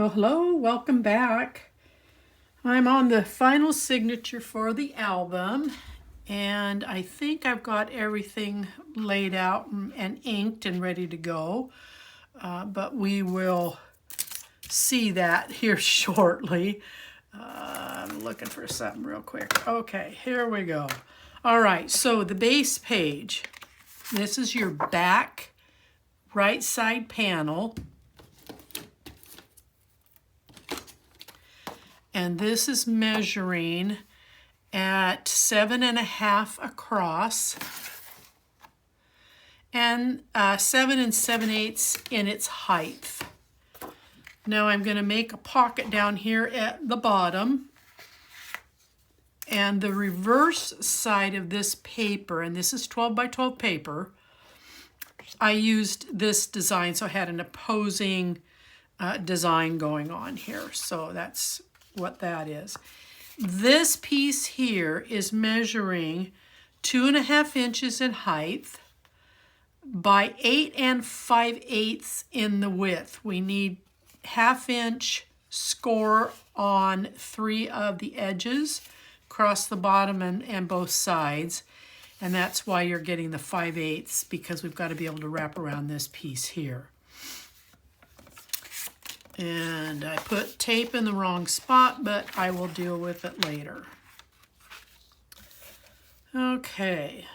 Well, hello, welcome back. I'm on the final signature for the album, and I think I've got everything laid out and inked and ready to go, but we will see that here shortly. I'm looking for something real quick. Okay, here we go. All right, so the base page. This is your back right side panel. And this is measuring at 7.5 across and 7 7/8 in its height. Now I'm going to make a pocket down here at the bottom. And the reverse side of this paper, and this is 12 by 12 paper, I used this design, so I had an opposing design going on here. So that's what that is. This piece here is measuring 2.5 inches in height by 8 5/8 in the width. We need 1/2 inch score on 3 of the edges across the bottom and both sides, and that's why you're getting the 5/8, because we've got to be able to wrap around this piece here. And I put tape in the wrong spot, but I will deal with it later. Okay.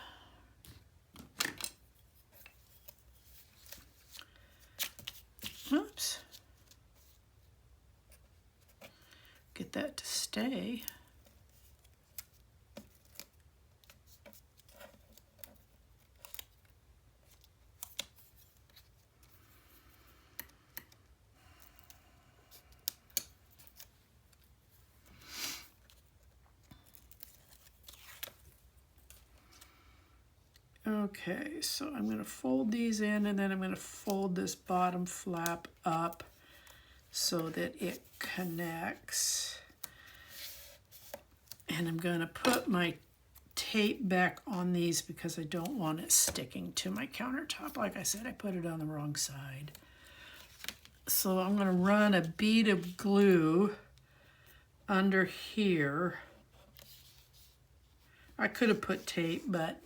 Oops. Get that to stay. Okay, so I'm going to fold these in, and then I'm going to fold this bottom flap up so that it connects. And I'm going to put my tape back on these because I don't want it sticking to my countertop. Like I said, I put it on the wrong side. So I'm going to run a bead of glue under here. I could have put tape, but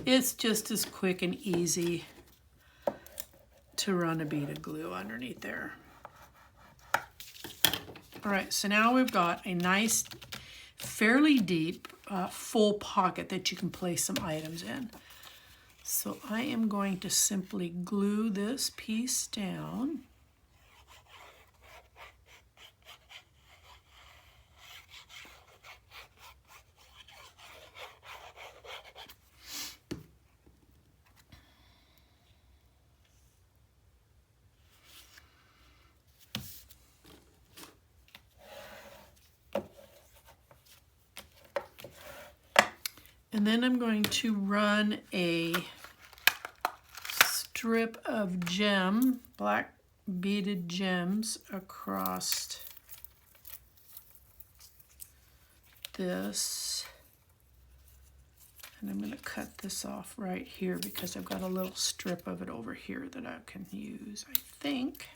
it's just as quick and easy to run a bead of glue underneath there. All right, so now we've got a nice, fairly deep, full pocket that you can place some items in. So I am going to simply glue this piece down. And then I'm going to run a strip of black beaded gems across this. And I'm going to cut this off right here because I've got a little strip of it over here that I can use, I think.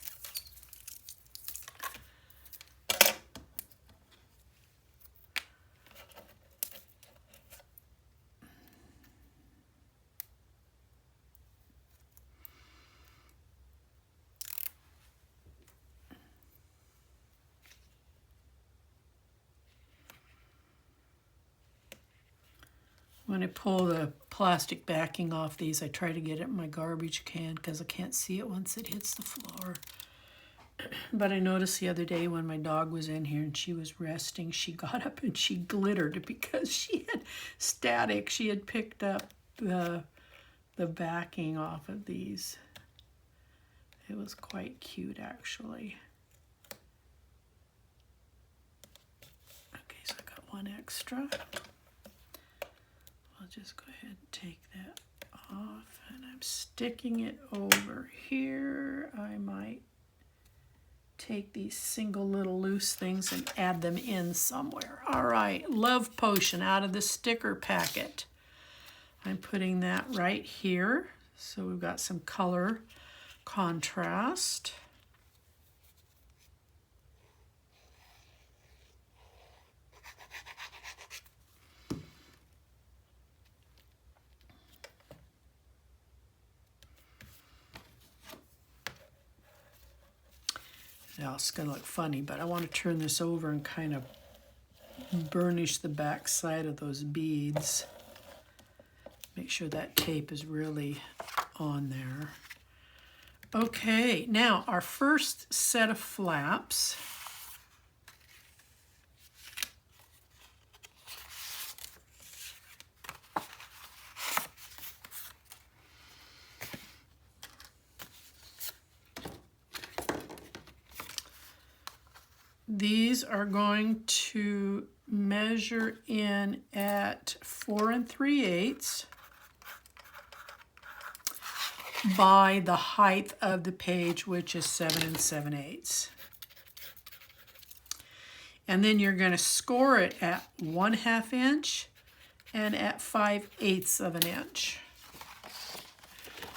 When I pull the plastic backing off these, I try to get it in my garbage can because I can't see it once it hits the floor. But I noticed the other day when my dog was in here and she was resting, she got up and she glittered because she had static. She had picked up the backing off of these. It was quite cute, actually. Okay, so I got one extra. I'll just go ahead and take that off, and I'm sticking it over here. I might take these single little loose things and add them in somewhere. All right, Love Potion out of the sticker packet. I'm putting that right here, so we've got some color contrast. Now it's going to look funny, but I want to turn this over and kind of burnish the back side of those beads. Make sure that tape is really on there. Okay, now our first set of flaps. These are going to measure in at 4 3/8 by the height of the page, which is 7 7/8. And then you're going to score it at 1/2 inch and at 5/8 of an inch.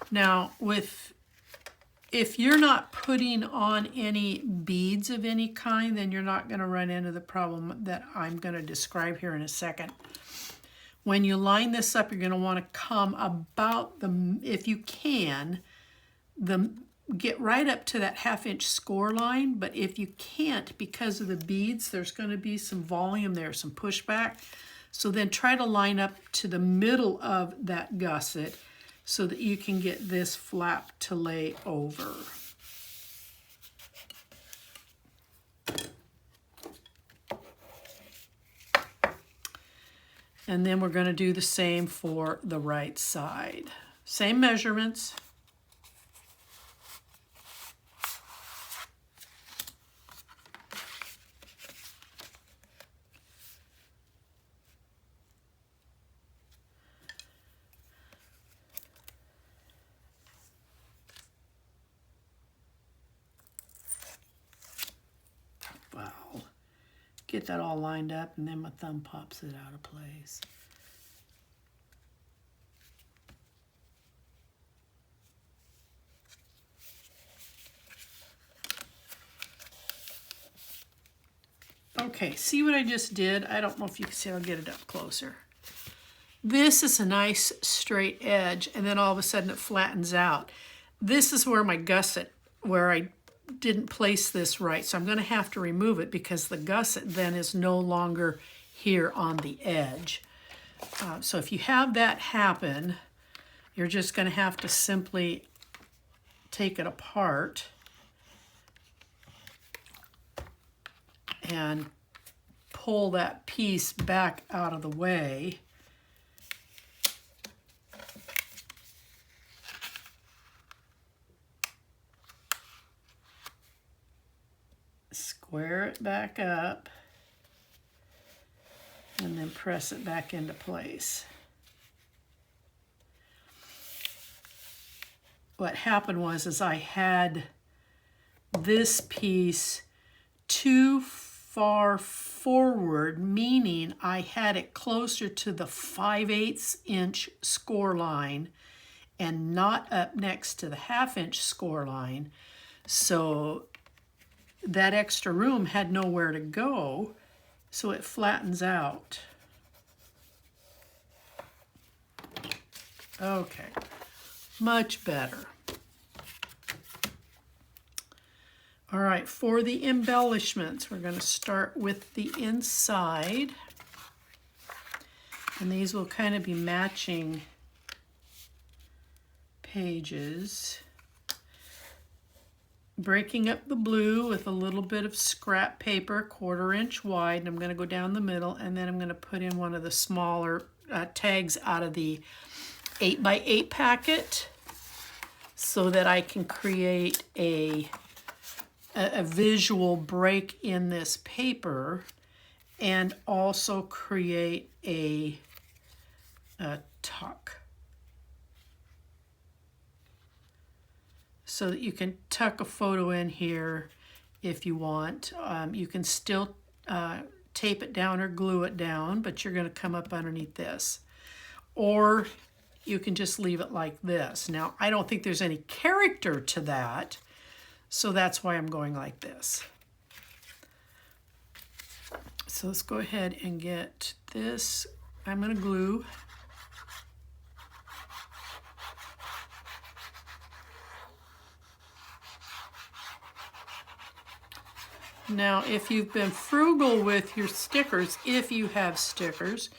Now, if you're not putting on any beads of any kind, then you're not going to run into the problem that I'm going to describe here in a second. When you line this up, you're going to want to come about if you can, get right up to that 1/2 inch score line. But if you can't, because of the beads, there's going to be some volume there, some pushback. So then try to line up to the middle of that gusset so that you can get this flap to lay over. And then we're going to do the same for the right side. Same measurements. Wow. Get that all lined up, and then my thumb pops it out of place. Okay, see what I just did? I don't know if you can see. I'll get it up closer. This is a nice straight edge, and then all of a sudden it flattens out. This is where my gusset, where I didn't place this right, so I'm going to have to remove it because the gusset then is no longer here on the edge. So if you have that happen, you're just going to have to simply take it apart and pull that piece back out of the way. Square it back up and then press it back into place. What happened was I had this piece too far forward, meaning I had it closer to the 5/8 inch score line and not up next to the 1/2 inch score line. So that extra room had nowhere to go, so it flattens out. Okay, much better. All right, for the embellishments, we're going to start with the inside. And these will kind of be matching pages. Breaking up the blue with a little bit of scrap paper, 1/4 inch wide, and I'm going to go down the middle, and then I'm going to put in one of the smaller tags out of the 8x8 packet so that I can create a visual break in this paper and also create a tuck. So that you can tuck a photo in here if you want. You can still tape it down or glue it down, but you're going to come up underneath this. Or you can just leave it like this. Now, I don't think there's any character to that, so that's why I'm going like this. So let's go ahead and get this. I'm going to glue. Now, if you've been frugal with your stickers, if you have stickers,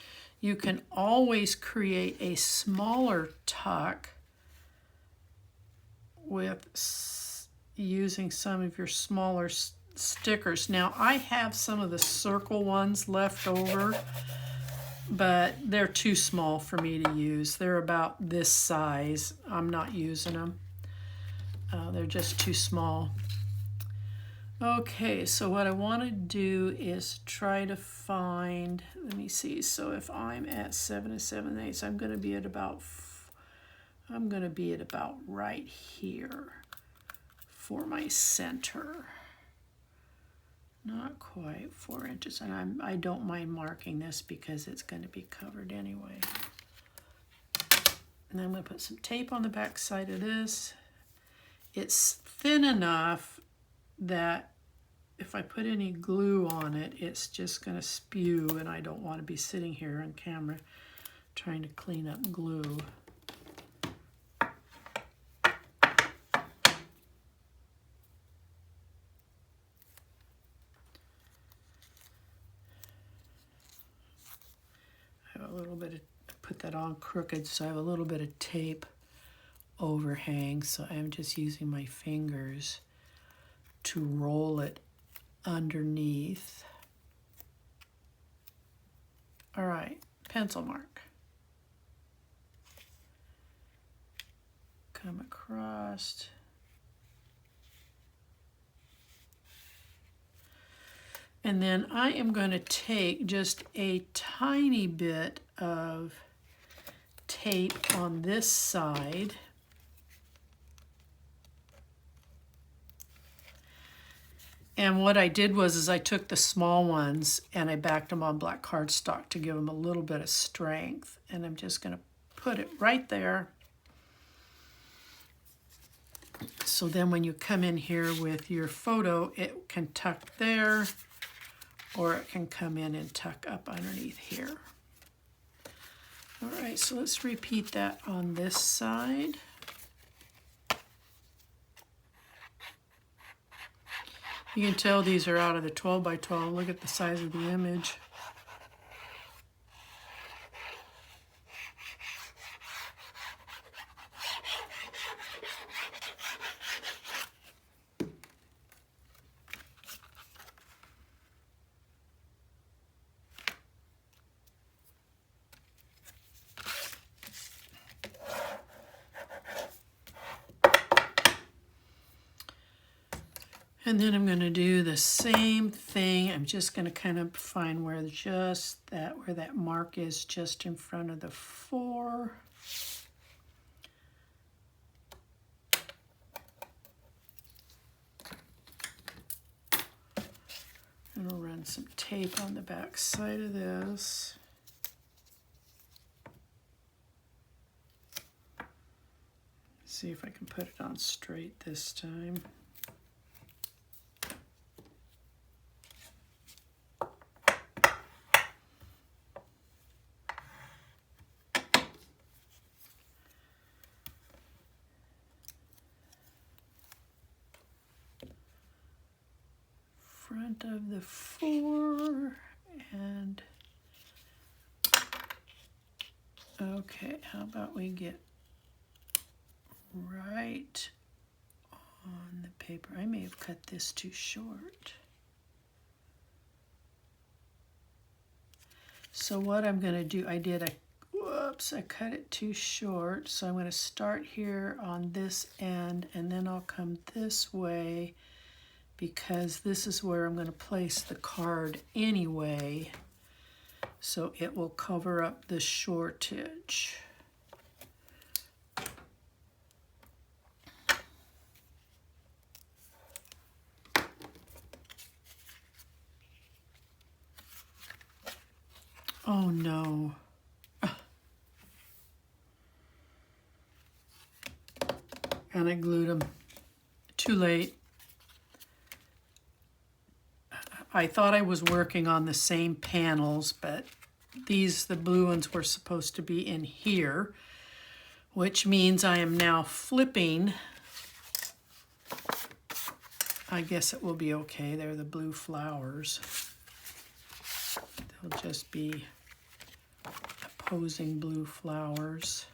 you can always create a smaller tuck with using some of your smaller stickers. Now, I have some of the circle ones left over, but they're too small for me to use. They're about this size. I'm not using them. They're just too small. Okay, so what I want to do is try to find, let me see, so if I'm at 7 7/8, I'm going to be at about right here for my center. Not quite 4 inches, and I don't mind marking this because it's going to be covered anyway. And then I'm going to put some tape on the back side of this. It's thin enough that if I put any glue on it, it's just going to spew, and I don't want to be sitting here on camera trying to clean up glue. I have a little bit of, put that on crooked, so I have a little bit of tape overhang, so I'm just using my fingers to roll it underneath. All right, pencil mark. Come across. And then I am going to take just a tiny bit of tape on this side. And what I did was I took the small ones and I backed them on black cardstock to give them a little bit of strength. And I'm just going to put it right there. So then when you come in here with your photo, it can tuck there, or it can come in and tuck up underneath here. All right, so let's repeat that on this side. You can tell these are out of the 12 by 12. Look at the size of the image. And then I'm going to do the same thing. I'm just going to kind of find where where that mark is, just in front of the 4. And I'll run some tape on the back side of this. See if I can put it on straight this time. Front of the 4, and okay, how about we get right on the paper. I may have cut this too short. So what I'm going to do, I cut it too short, so I'm going to start here on this end, and then I'll come this way, because this is where I'm going to place the card anyway, so it will cover up the shortage. Oh no. And I glued them. Too late. I thought I was working on the same panels, but the blue ones were supposed to be in here, which means I am now flipping I guess it will be okay. They're the blue flowers. They'll just be opposing blue flowers.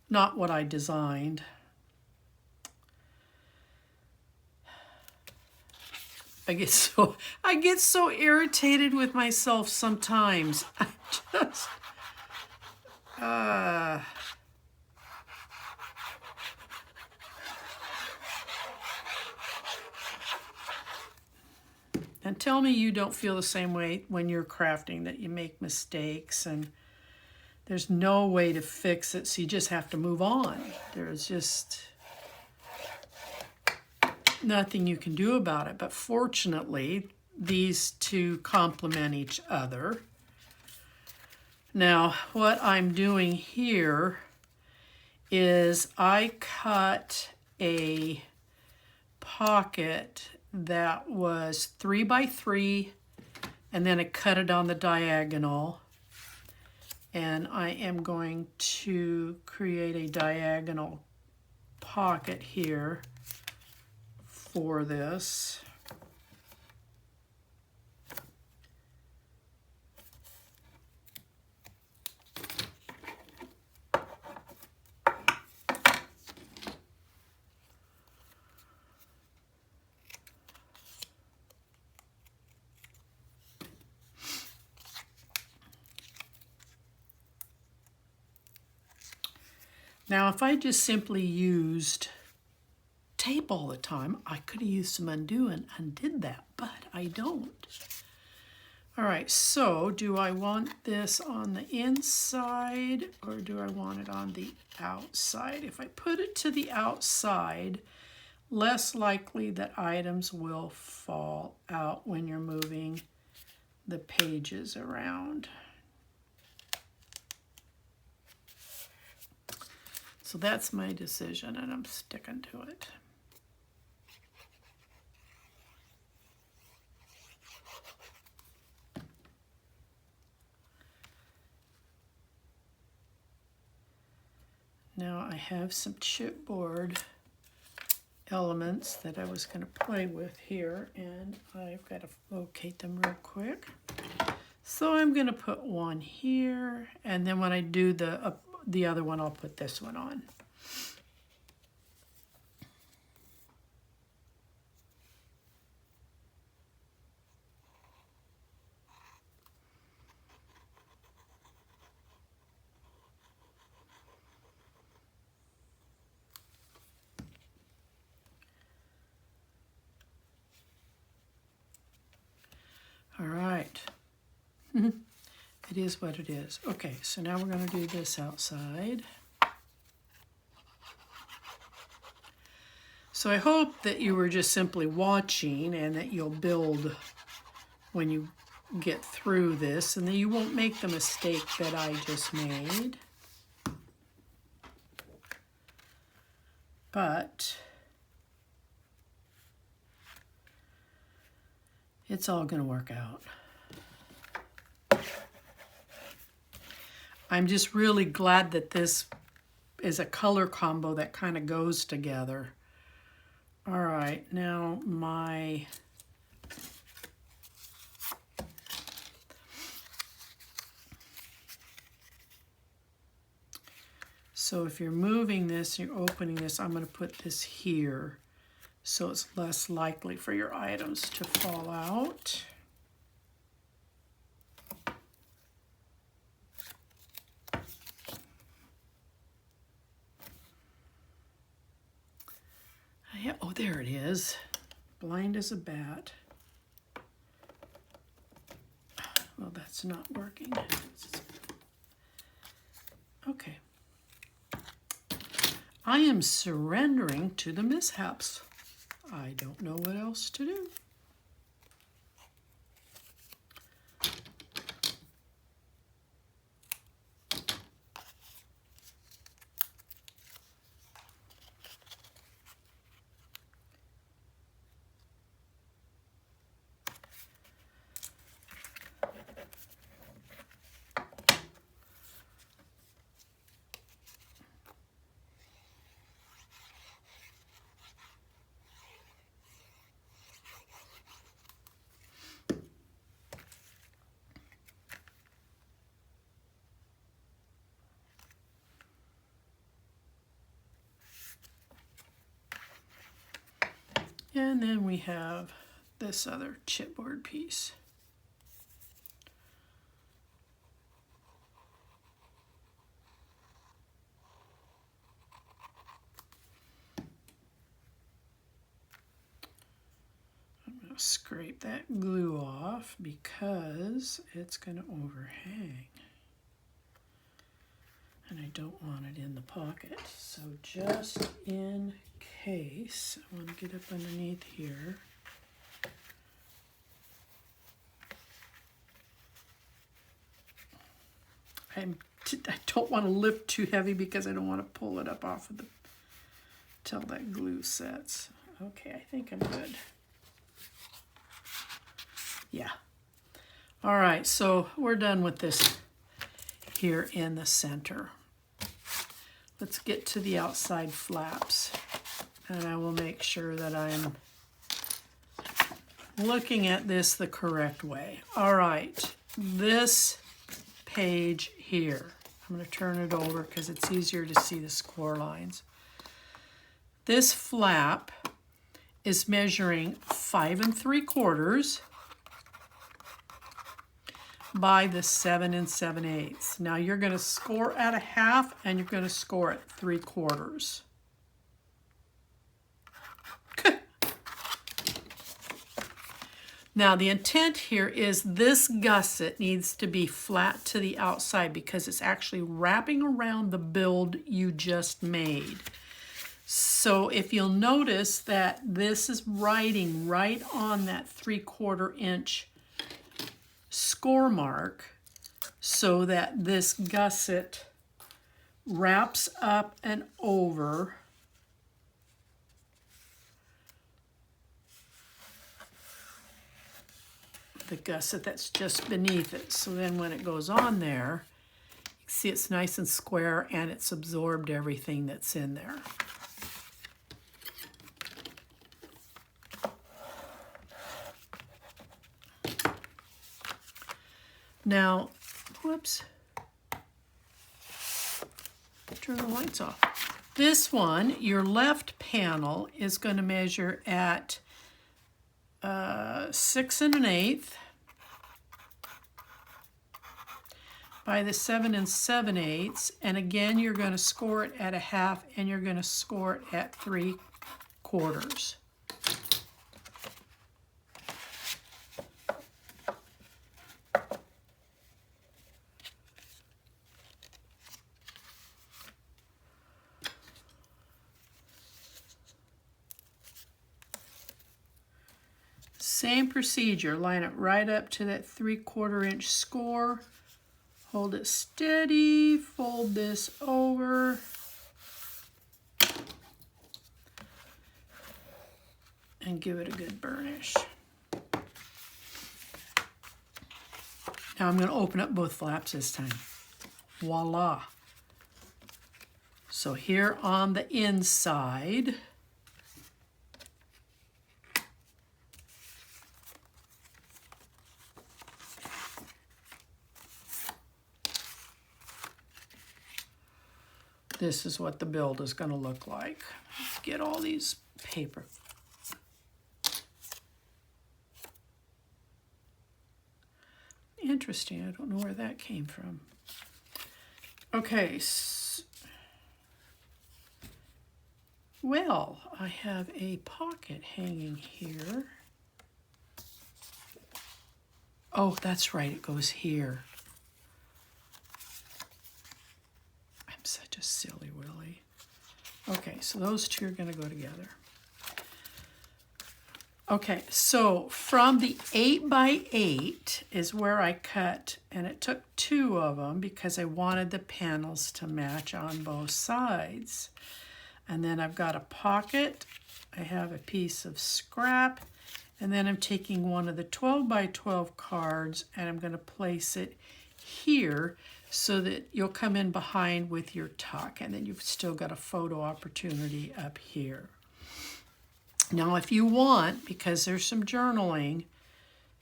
Not what I designed. I get so irritated with myself sometimes. I just and tell me you don't feel the same way when you're crafting, that you make mistakes and there's no way to fix it, so you just have to move on. There's just nothing you can do about it. But fortunately, these two complement each other. Now, what I'm doing here is I cut a pocket that was 3 by 3, and then I cut it on the diagonal. And I am going to create a diagonal pocket here for this. Now, if I just simply used tape all the time, I could have used some undo and undid that, but I don't. All right, so do I want this on the inside or do I want it on the outside? If I put it to the outside, less likely that items will fall out when you're moving the pages around. So that's my decision, and I'm sticking to it. Now I have some chipboard elements that I was going to play with here, and I've got to locate them real quick. So I'm going to put one here, and then when I do the other one, I'll put this one on. All right. It is what it is. Okay, so now we're going to do this outside. So I hope that you were just simply watching and that you'll build when you get through this and that you won't make the mistake that I just made. But it's all going to work out. I'm just really glad that this is a color combo that kind of goes together. All right, now so if you're moving this, you're opening this, I'm going to put this here so it's less likely for your items to fall out. Oh, there it is. Blind as a bat. Well, that's not working. Okay. I am surrendering to the mishaps. I don't know what else to do. And then we have this other chipboard piece. I'm going to scrape that glue off because it's going to overhang. And I don't want it in the pocket. So just in case, I want to get up underneath here. I don't want to lift too heavy because I don't want to pull it up off of the, till that glue sets. Okay, I think I'm good. Yeah. All right, so we're done with this here in the center. Let's get to the outside flaps, and I will make sure that I'm looking at this the correct way. All right, this page here, I'm going to turn it over because it's easier to see the score lines. This flap is measuring 5 3/4 by the 7 7/8. Now you're going to score at 1/2 and you're going to score at 3/4. Now the intent here is this gusset needs to be flat to the outside because it's actually wrapping around the build you just made. So if you'll notice that this is writing right on that 3/4 inch score mark, so that this gusset wraps up and over the gusset that's just beneath it. So then when it goes on there, you see it's nice and square and it's absorbed everything that's in there. Now, whoops, turn the lights off. This one, your left panel is going to measure at 6 1/8 by the 7 7/8, and again you're going to score it at 1/2 and you're going to score it at 3/4. Same procedure, line it right up to that 3/4 inch score, hold it steady, fold this over, and give it a good burnish. Now I'm going to open up both flaps this time. Voila. So here on the inside, this is what the build is going to look like. Let's get all these paper. Interesting, I don't know where that came from. Okay, well, I have a pocket hanging here. Oh, that's right, it goes here. I'm such a silly Willy. Okay, so those two are going to go together. Okay, so from the 8 by 8 is where I cut, and it took 2 of them because I wanted the panels to match on both sides. And then I've got a pocket, I have a piece of scrap, and then I'm taking one of the 12 by 12 cards and I'm going to place it here so that you'll come in behind with your tuck, and then you've still got a photo opportunity up here. Now, if you want, because there's some journaling,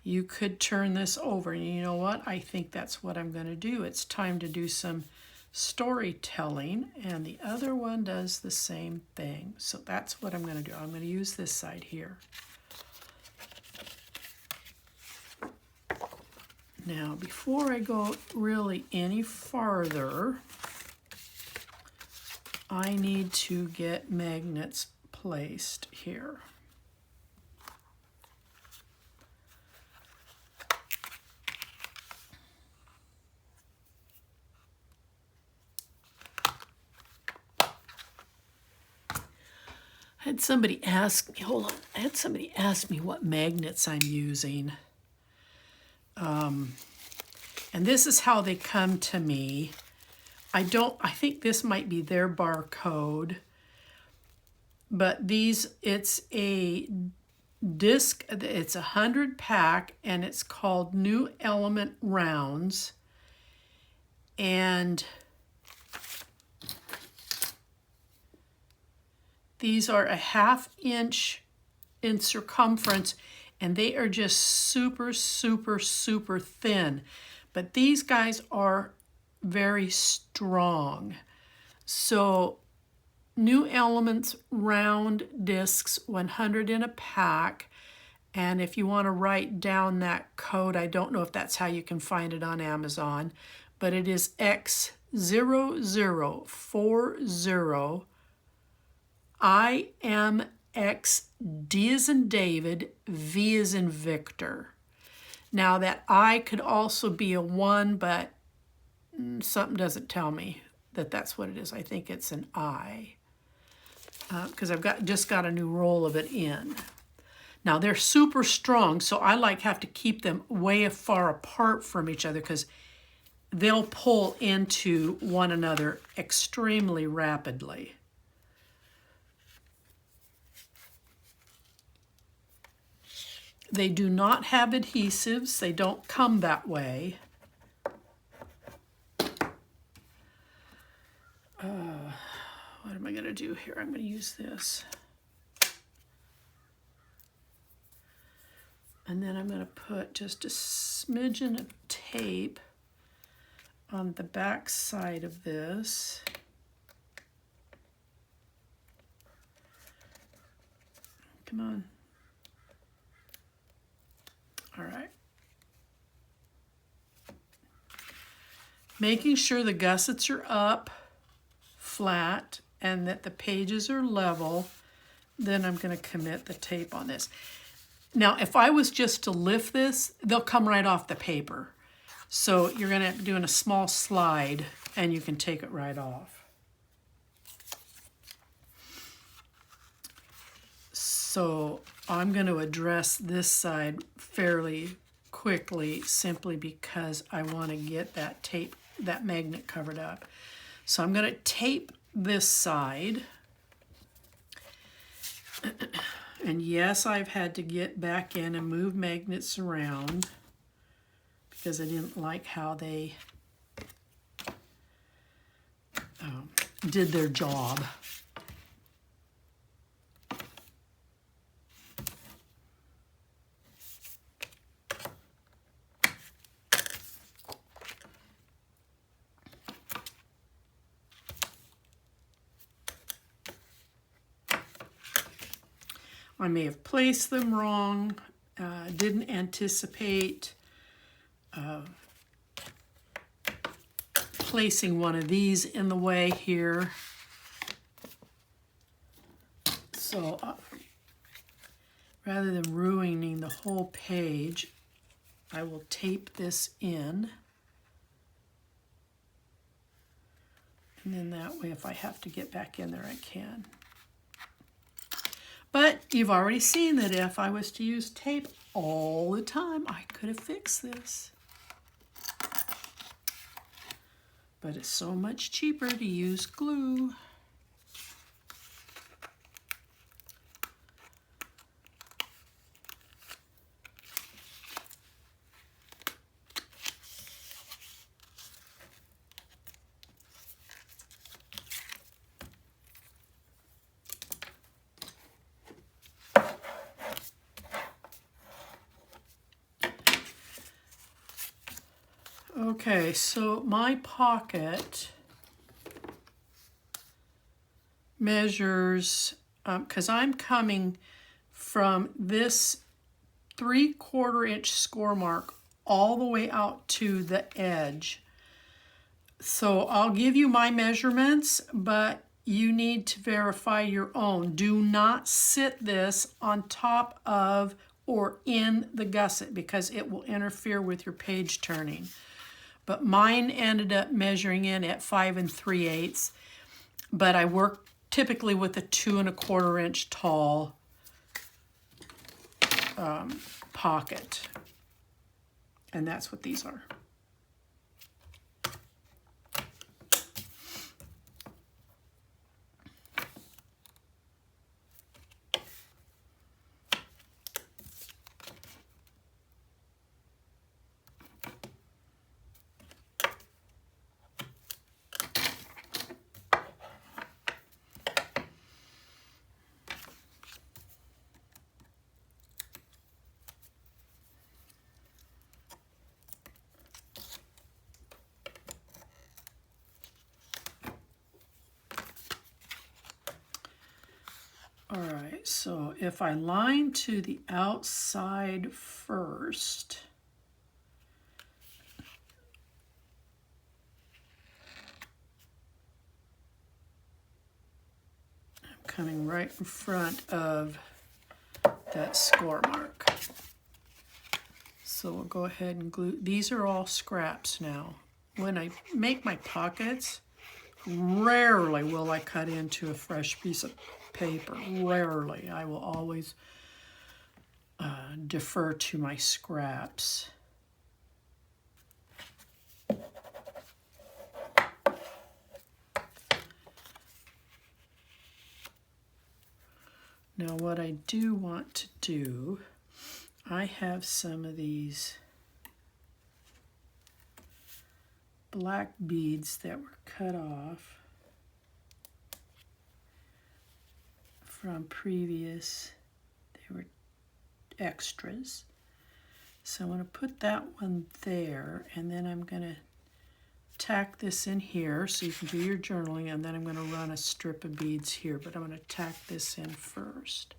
you could turn this over. And you know what? I think that's what I'm going to do. It's time to do some storytelling, and the other one does the same thing. So that's what I'm going to do. I'm going to use this side here. Now, before I go really any farther, I need to get magnets placed here. I had somebody ask me, hold on, I had somebody ask me what magnets I'm using. And this is how they come to me. I think this might be their barcode, but these, it's a disc, it's 100 pack, and it's called New Element Rounds. And these are a 1/2 inch in circumference, and they are just super, super, super thin. But these guys are very strong. So New Elements round discs, 100 in a pack. And if you want to write down that code, I don't know if that's how you can find it on Amazon, but it is X0040 IMX D as in David, V as in Victor. Now that I could also be a 1, but something doesn't tell me that that's what it is. I think it's an I, because I've just got a new roll of it in. Now they're super strong, so I have to keep them way far apart from each other because they'll pull into one another extremely rapidly. They do not have adhesives. They don't come that way. What am I going to do here? I'm going to use this. And then I'm going to put just a smidgen of tape on the back side of this. Come on. All right. Making sure the gussets are up, flat, and that the pages are level, then I'm going to commit the tape on this. Now, if I was just to lift this, they'll come right off the paper. So you're going to be doing a small slide, and you can take it right off. So I'm going to address this side fairly quickly simply because I want to get that tape, that magnet covered up. So I'm going to tape this side. And yes, I've had to get back in and move magnets around because I didn't like how they did their job. I may have placed them wrong, didn't anticipate placing one of these in the way here. So rather than ruining the whole page, I will tape this in. And then that way, if I have to get back in there, I can. But you've already seen that if I was to use tape all the time, I could have fixed this. But it's so much cheaper to use glue. Okay, so my pocket measures, because I'm coming from this 3/4 inch score mark all the way out to the edge. So I'll give you my measurements, but you need to verify your own. Do not sit this on top of or in the gusset because it will interfere with your page turning. But mine ended up measuring in at 5 3/8, but I work typically with a 2 1/4 inch tall pocket, and that's what these are. All right, so if I line to the outside first, I'm coming right in front of that score mark. So we'll go ahead and glue. These are all scraps now. When I make my pockets, rarely will I cut into a fresh piece of paper. Rarely. I will always defer to my scraps. Now what I do want to do, I have some of these black beads that were cut off from previous, they were extras. So I'm going to put that one there, and then I'm going to tack this in here so you can do your journaling, and then I'm going to run a strip of beads here, but I'm going to tack this in first.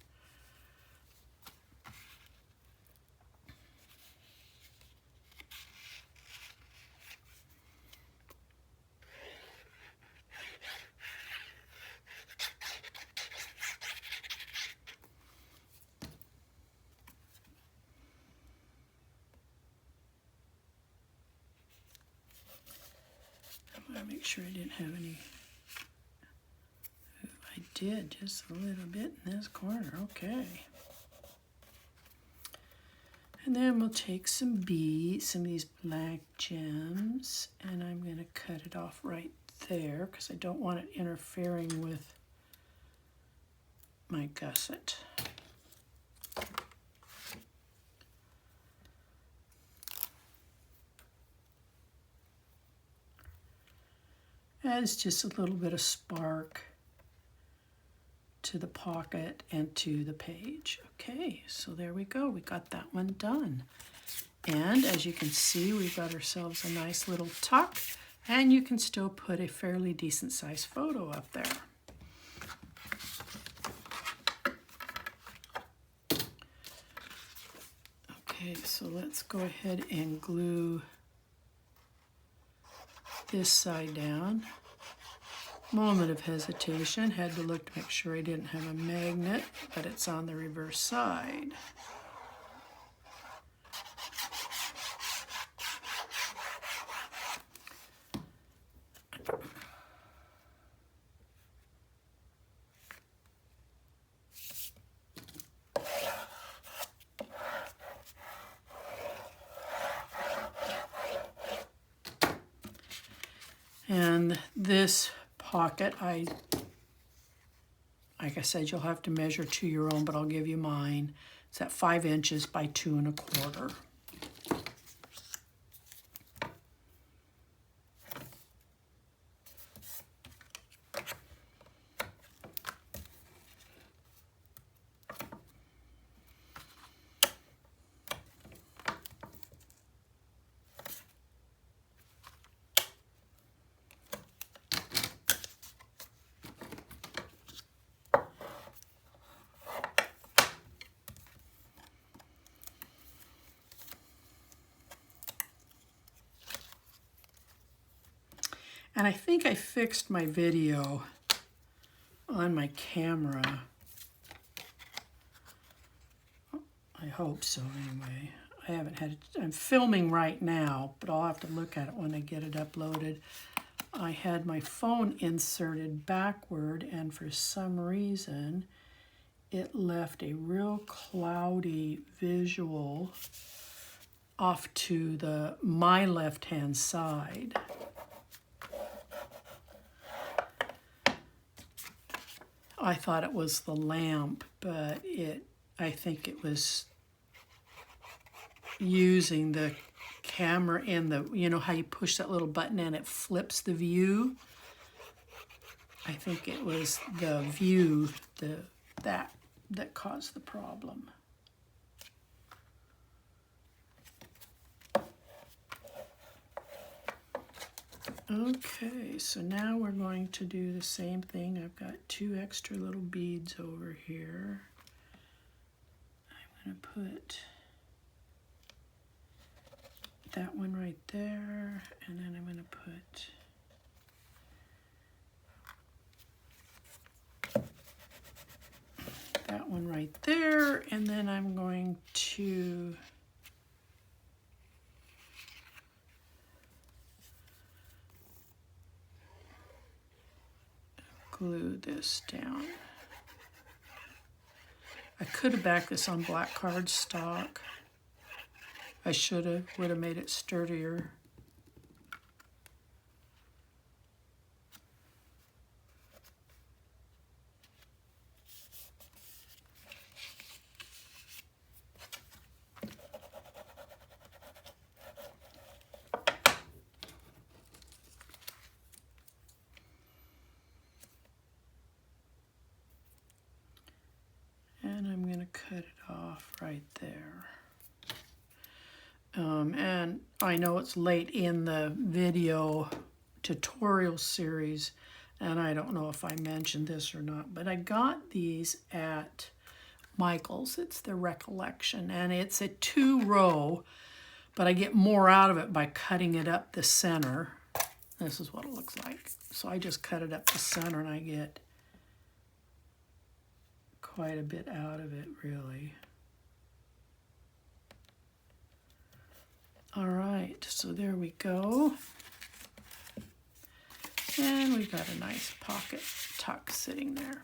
Make sure I didn't have any. I did just a little bit in this corner. Okay. And then we'll take some beads, some of these black gems, and I'm going to cut it off right there because I don't want it interfering with my gusset. Adds just a little bit of spark to the pocket and to the page. Okay, so there we go. We got that one done. And as you can see, we've got ourselves a nice little tuck, and you can still put a fairly decent sized photo up there. Okay, so let's go ahead and glue this side down. Moment of hesitation, had to look to make sure I didn't have a magnet, but it's on the reverse side. And this pocket, like I said, you'll have to measure to your own, but I'll give you mine. It's at 5 inches by 2 1/4. And I think I fixed my video on my camera. I hope so anyway. I haven't had it. I'm filming right now, but I'll have to look at it when I get it uploaded. I had my phone inserted backward, and for some reason it left a real cloudy visual off to my left-hand side. I thought it was the lamp, but I think it was using the camera and you know how you push that little button and it flips the view? I think it was the view that caused the problem. Okay, so now we're going to do the same thing. I've got 2 extra little beads over here. I'm going to put that one right there, and then I'm going to put that one right there, and then I'm going to glue this down. I could have backed this on black cardstock. I would have made it sturdier. And I'm going to cut it off right there. And I know it's late in the video tutorial series, and I don't know if I mentioned this or not, but I got these at Michael's. It's the Recollection, and it's a 2-row, but I get more out of it by cutting it up the center. This is what it looks like. So I just cut it up the center, and I get quite a bit out of it, really. All right, so there we go. And we've got a nice pocket tuck sitting there.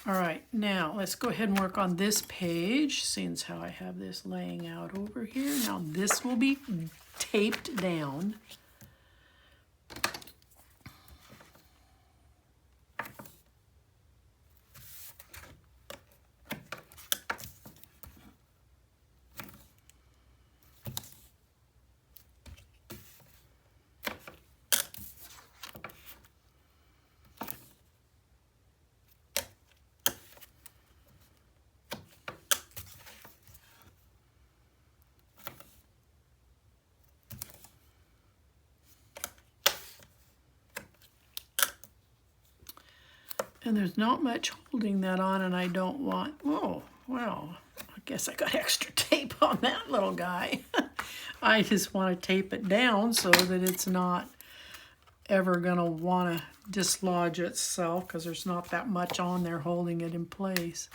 All right, now let's go ahead and work on this page, seeing how I have this laying out over here. Now this will be taped down. And there's not much holding that on, and I don't want, oh, well, I guess I got extra tape on that little guy. I just want to tape it down so that it's not ever going to want to dislodge itself, because there's not that much on there holding it in place.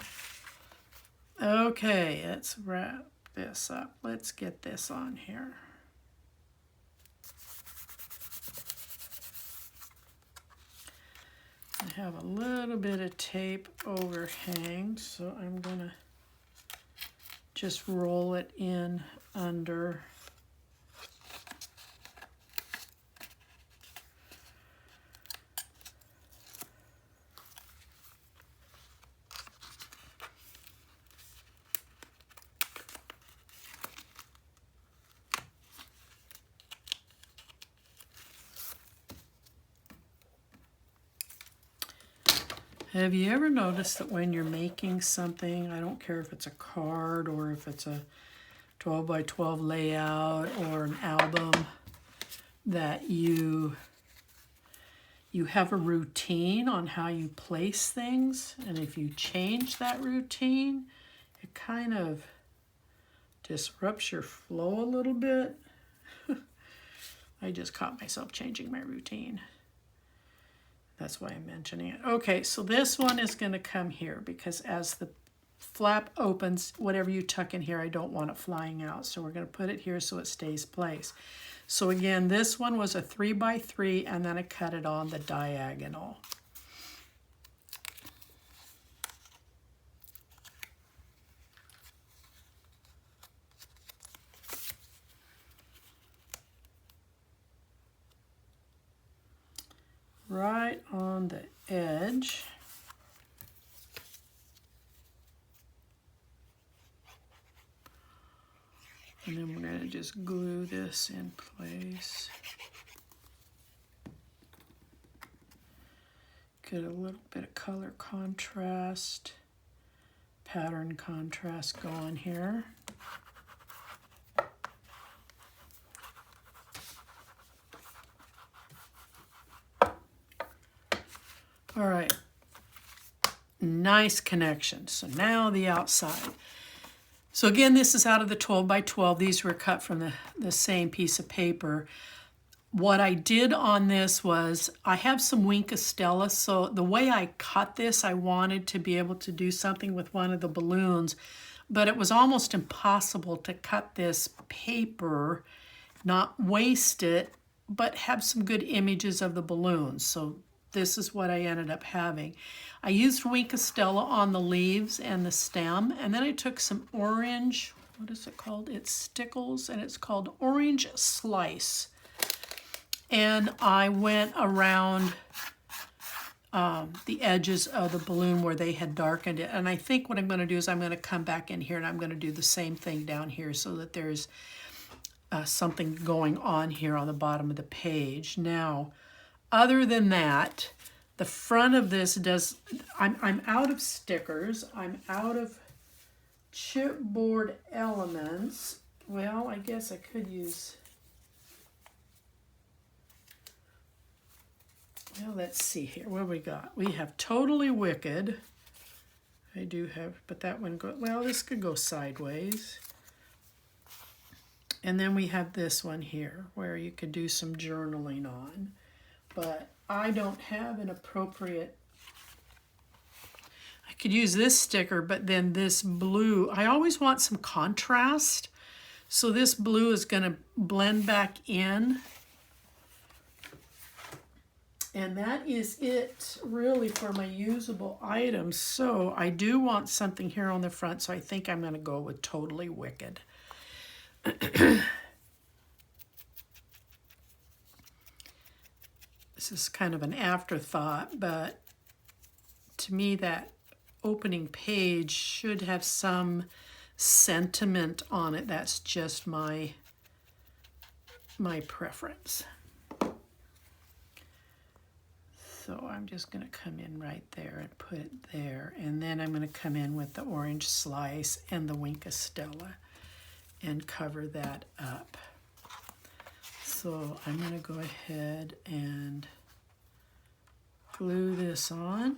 Okay, let's wrap this up. Let's get this on here. I have a little bit of tape overhang, so I'm going to just roll it in under. Have you ever noticed that when you're making something, I don't care if it's a card or if it's a 12 by 12 layout or an album, that you have a routine on how you place things, and if you change that routine, it kind of disrupts your flow a little bit. I just caught myself changing my routine. That's why I'm mentioning it. Okay, so this one is going to come here because as the flap opens, whatever you tuck in here, I don't want it flying out. So we're going to put it here so it stays placed. So again, this one was a 3x3 and then I cut it on the diagonal. Right on the edge. And then we're going to just glue this in place. Get a little bit of color contrast, pattern contrast going here. All right, nice connection. So now the outside. So again, this is out of the 12x12. These were cut from the same piece of paper. What I did on this was, I have some Wink of Stella, so the way I cut this, I wanted to be able to do something with one of the balloons, but it was almost impossible to cut this paper, not waste it, but have some good images of the balloons. So this is what I ended up having. I used Wink of Stella on the leaves and the stem, and then I took some orange, what is it called? It's Stickles, and it's called Orange Slice. And I went around the edges of the balloon where they had darkened it. And I think what I'm going to do is I'm going to come back in here and I'm going to do the same thing down here so that there's something going on here on the bottom of the page. Now, other than that, the front of this does, I'm out of stickers. I'm out of chipboard elements. Well, I guess I could use, well, let's see here. What we got? We have Totally Wicked. I do have, but that one go, well, this could go sideways. And then we have this one here where you could do some journaling on. But I don't have an appropriate, I could use this sticker, but then this blue, I always want some contrast. So this blue is going to blend back in. And that is it really for my usable items. So I do want something here on the front, so I think I'm going to go with Totally Wicked. This is kind of an afterthought, but to me that opening page should have some sentiment on it. That's just my preference. So I'm just going to come in right there and put it there. And then I'm going to come in with the Orange Slice and the Wink of Stella and cover that up. So I'm going to go ahead and glue this on.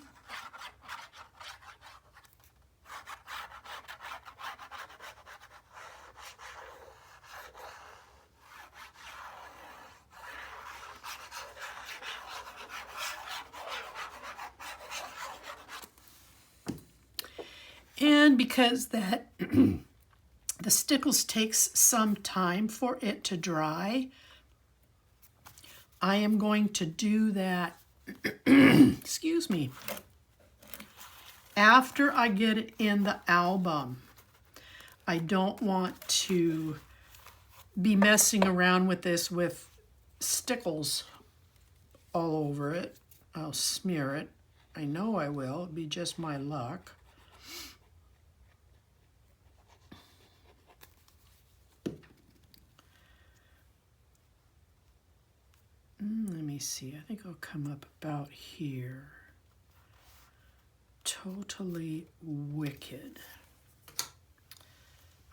And because that the Stickles takes some time for it to dry, I am going to do that, excuse me, after I get it in the album. I don't want to be messing around with this with Stickles all over it. I'll smear it. I know I will. It'll be just my luck. Let me see, I think I'll come up about here. Totally Wicked.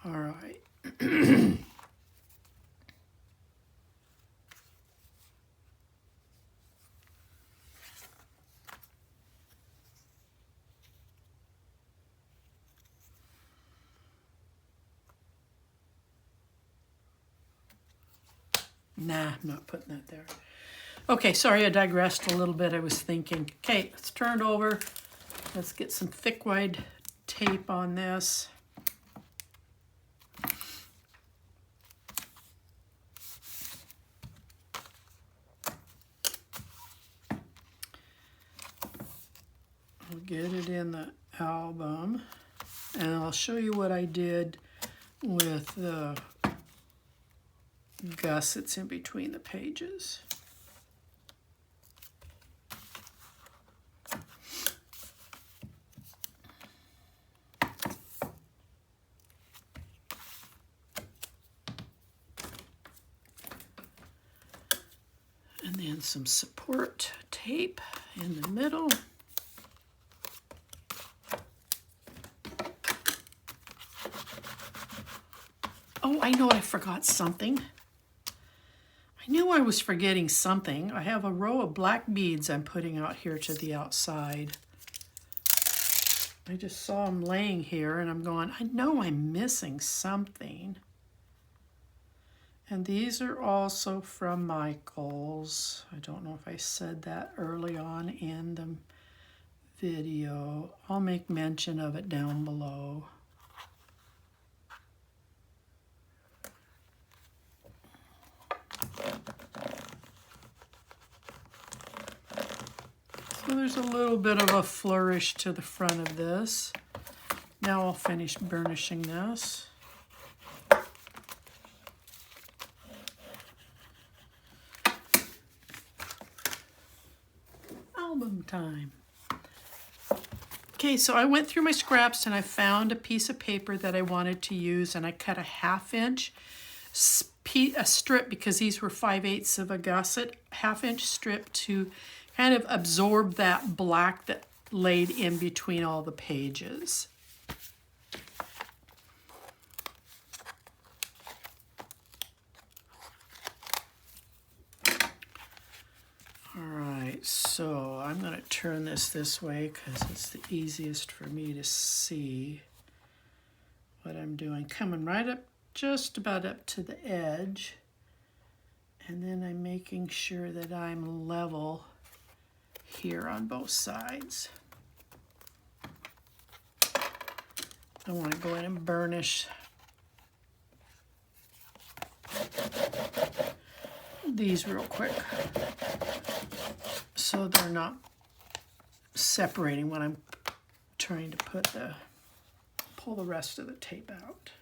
All right. Nah, I'm not putting that there. Okay, sorry, I digressed a little bit. I was thinking. Okay, let's turn it over. Let's get some thick wide tape on this. I'll get it in the album, and I'll show you what I did with the gussets in between the pages. And then some support tape in the middle. Oh, I know I forgot something. I knew I was forgetting something. I have a row of black beads I'm putting out here to the outside. I just saw them laying here and I'm going, I know I'm missing something. And these are also from Michael's. I don't know if I said that early on in the video. I'll make mention of it down below. So there's a little bit of a flourish to the front of this. Now I'll finish burnishing this. Album time. Okay, so I went through my scraps and I found a piece of paper that I wanted to use, and I cut a 1/2 inch a strip, because these were 5/8 of a gusset, 1/2 inch strip to kind of absorb that black that laid in between all the pages. Alright, so I'm going to turn this way because it's the easiest for me to see what I'm doing. Coming right up, just about up to the edge, and then I'm making sure that I'm level here on both sides. I want to go in and burnish these real quick so they're not separating when I'm trying to pull the rest of the tape out.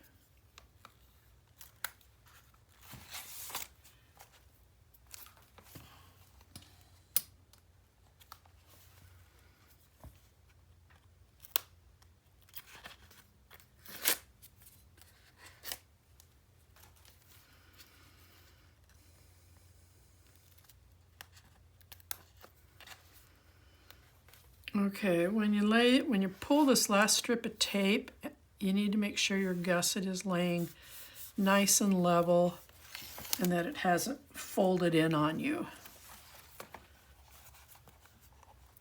Okay, when you pull this last strip of tape, you need to make sure your gusset is laying nice and level and that it hasn't folded in on you.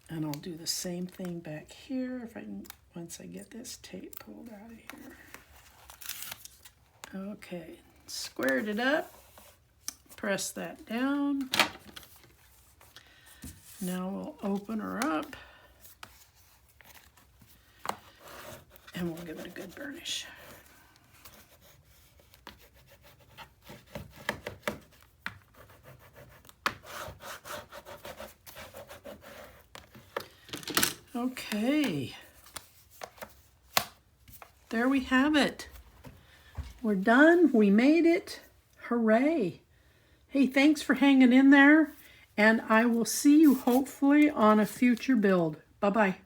And I'll do the same thing back here if I can, once I get this tape pulled out of here. Okay, squared it up, press that down. Now we'll open her up. And we'll give it a good burnish. Okay. There we have it. We're done. We made it. Hooray. Hey, thanks for hanging in there. And I will see you hopefully on a future build. Bye-bye.